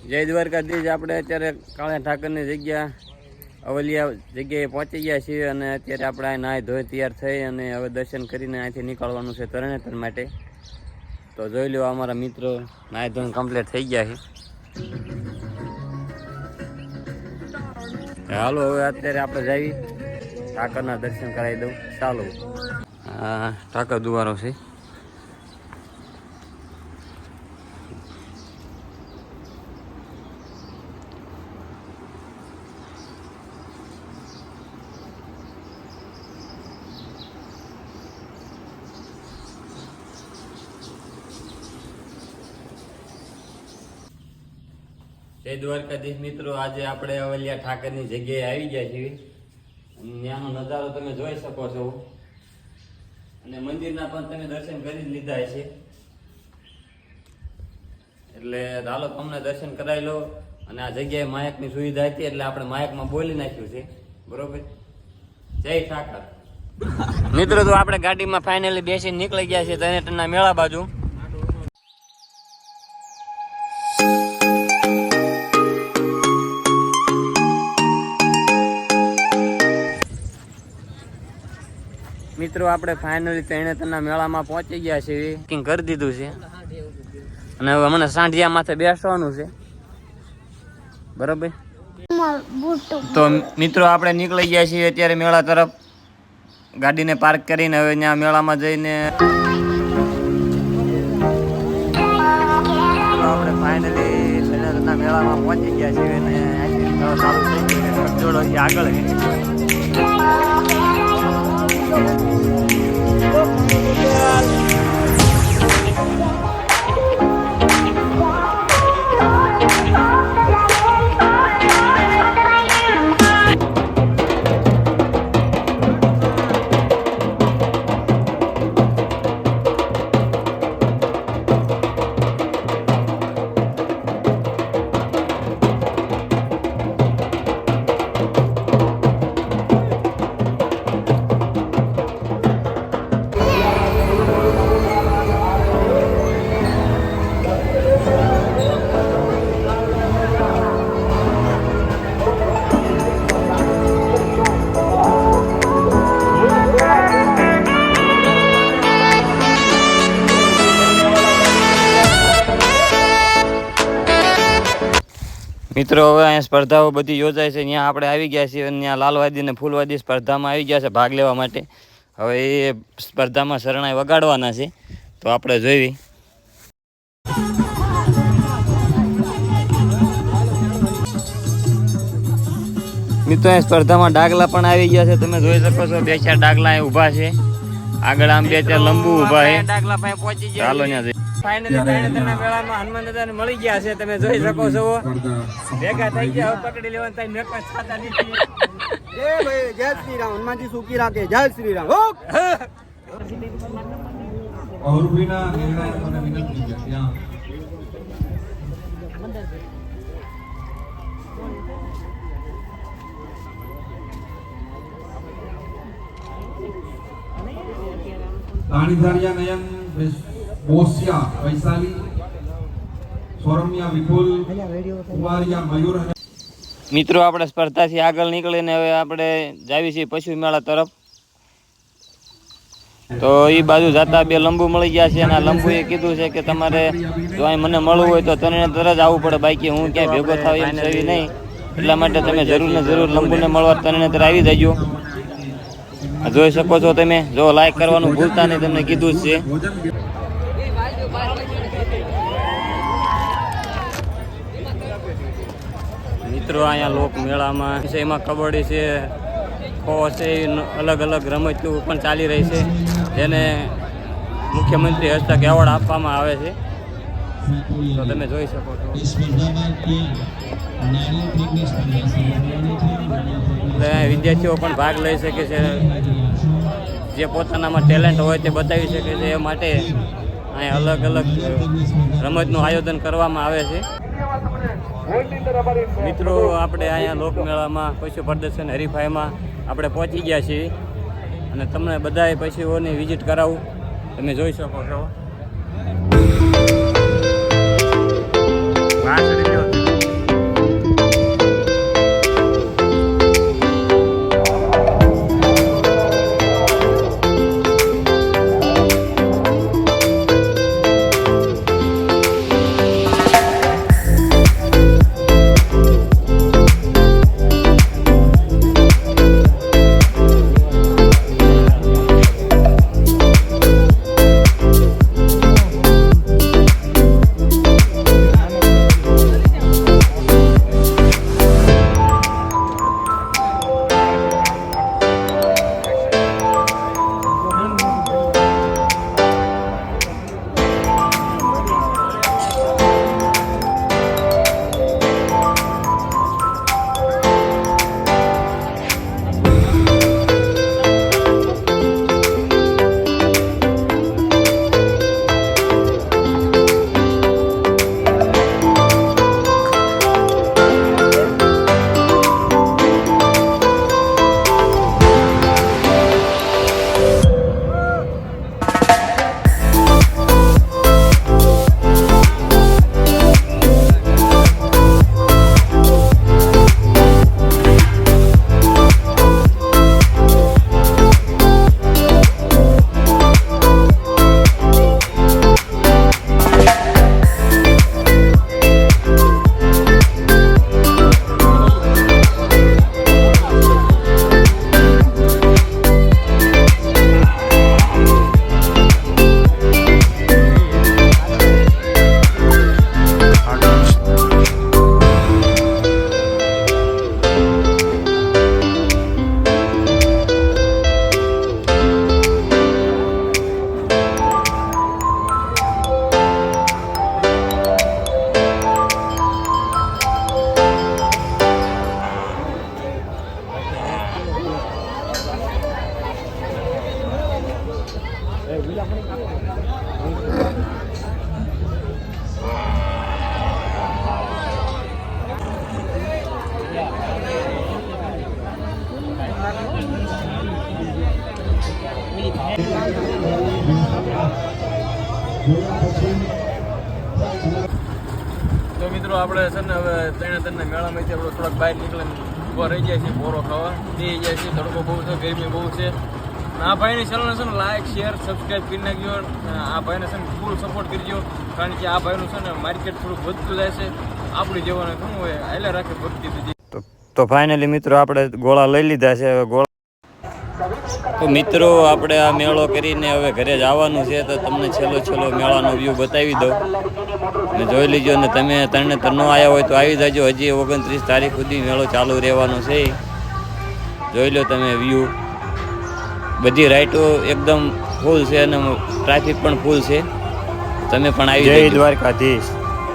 જય દ્વારકાધીશ. આપણે અત્યારે કાળા ઠાકરની જગ્યા અવલિયા જગ્યાએ પહોંચી ગયા છીએ અને અત્યારે આપણે આ નાહી ધોઈ તૈયાર થઈ અને હવે દર્શન કરીને અહીંથી નીકળવાનું છે તરણેતર માટે. તો જોઈ લો અમારા મિત્રો નાહી ધોઈને કમ્પ્લીટ થઈ ગયા છે. હાલો હવે અત્યારે આપણે જઈએ ઠાકરના દર્શન કરાવી દઉં. ચાલો. હા, ઠાકર દુવારો છે. જય દ્વારકાધીશ મિત્રો, આજે આપણે અવલિયા ઠાકરની જગ્યાએ આવી ગયા છીએ. ત્યાંનો નજારો તમે જોઈ શકો છો અને મંદિરના પણ તમે દર્શન કરી લીધા છે. એટલે હાલો તમને દર્શન કરાવી લો. અને આ જગ્યાએ માયકની સુવિધા હતી એટલે આપણે માયકમાં બોલી નાખ્યું છે. બરોબર. જય ઠાકર. મિત્રો તો આપણે ગાડીમાં ફાઇનલી બેસીને નીકળી ગયા છીએ તરણેતરના મેળા બાજુ. મિત્રો આપણે ફાઇનલી તરણેતરના મેળામાં પહોંચી ગયા છીએ. બુકિંગ કરી દીધું છે અને હવે મને સાંઢિયા માથે બેસવાનું છે. બરોબર. તો મિત્રો આપણે નીકળી ગયા છીએ અત્યારે મેળા તરફ. ગાડીને પાર્ક કરીને હવે ત્યાં મેળામાં જઈને આપણે ફાઇનલી તરણેતરના મેળામાં પહોંચી ગયા છીએ અને ચાલુ થઈ ગયું જોડો આગળ. મિત્રો હવે અહીંયા સ્પર્ધાઓ બધી યોજાય છે. ત્યાં આપણે આવી ગયા છીએ અને ત્યાં લાલવાદી અને ફૂલવાદી સ્પર્ધામાં આવી ગયા છે ભાગ લેવા માટે. હવે એ સ્પર્ધામાં શરણાઈ વગાડવાના છે તો આપણે જોઈ. મિત્રો અહીં સ્પર્ધામાં ડાગલા પણ આવી ગયા છે. તમે જોઈ શકો છો 2-4 ડાગલા અહીં ઊભા છે. આગળ આમ 2-4 લંબુ ઊભા છે. ડાગલા પાસે પહોંચી ગયા. ચાલો ત્યાં ફાઇનલી તરણેતરના મેળામાં હનુમાન દાદાને મળી ગયા છે. તમે જોઈ શકો છો ભેગા થઈ ગયા. હવે પકડી લેવાનું થાય મેકવા છાતા નથી. એ ભાઈ જય શ્રી રામ. હનુમાનજી સુખી રાખે. જય શ્રી રામ. અવરુભીના નિર્ણય મને વિનંતી છે ત્યાં રાણીધારિયા નયન બોસિયા વૈશાલી સોરમિયા વિપુલ કુમારિયા મયુર. મિત્રો આપણે સ્પર્ધાથી આગળ નીકળીને હવે આપણે જાવી છીએ પશુ મેળા તરફ. તો એ બાજુ જતા 2 લંબુ મળી ગયા છે અને આ લંબુએ કીધું છે કે તમારે જો અહીં મને મળવું હોય તો તરણેતર જ આવવું પડે, બાકી હું ક્યાંય ભેગો થાવ એમ છે નહીં. એટલા માટે તમે જરૂર ને જરૂર લંબુને મળવા તરણેતર આવી જજો. જોઈ શકો છો તમે. જો લાઈક કરવાનું ભૂલતા નહીં, તમને કીધું જ છે. મિત્રો અહીંયા લોક મેળામાં એમાં કબડ્ડી છે, ખો છે, અલગ અલગ રમતો પણ ચાલી રહી છે જેને મુખ્યમંત્રી હસ્તક એવોર્ડ આપવામાં આવે છે. તો તમે જોઈ શકો છો. વિદ્યાર્થીઓ પણ ભાગ લઈ શકે છે. જે પોતાનામાં ટેલેન્ટ હોય તે બતાવી શકે છે. એ માટે અહીં અલગ અલગ રમતનું આયોજન કરવામાં આવે છે. મિત્રો આપણે અહીંયા લોકમેળામાં પશુ પ્રદર્શન હરીફાઈમાં આપણે પહોંચી ગયા છીએ અને તમને બધાએ પશુઓની વિઝિટ કરાવું. તમે જોઈ શકો છો. મિત્રો આપણે છે ને હવે ત્રણેતરના મેળામાંથી આપણે થોડાક બહાર નીકળીને ઊભા રહી જાય છે બોરો ખાવા દઈ જાય છે. તડકો બહુ છે, ગરમી બહુ છે. આ ભાઈની ચેનલને છે ને લાઈક શેર સબસ્ક્રાઈબ કરી નાખજો. આ ભાઈને છે ને ફૂલ સપોર્ટ કરજો, કારણ કે આ ભાઈનું છે ને માર્કેટ થોડુંક વધતું જાય છે. આપણી જવાને શું હોય હાલે રાખે ભક્તિ સુધી. તો ફાઇનલી મિત્રો આપણે ગોળા લઈ લીધા છે. હવે ગોળા તો મિત્રો આપણે આ મેળો કરીને હવે ઘરે જવાનું છે. તો તમને છેલ્લો મેળાનો વ્યૂ બતાવી દો ને જોઈ લીજો. અને તમે તરણેતર ન આવ્યા હોય તો આવી જાજો. હજી 29 તારીખ સુધી મેળો ચાલુ રહેવાનો છે. જોઈ લો તમે વ્યૂ. બધી રાઈટો એકદમ ફૂલ છે અને ટ્રાફિક પણ ફૂલ છે. તમે પણ આવી જય દ્વારકાધીશ.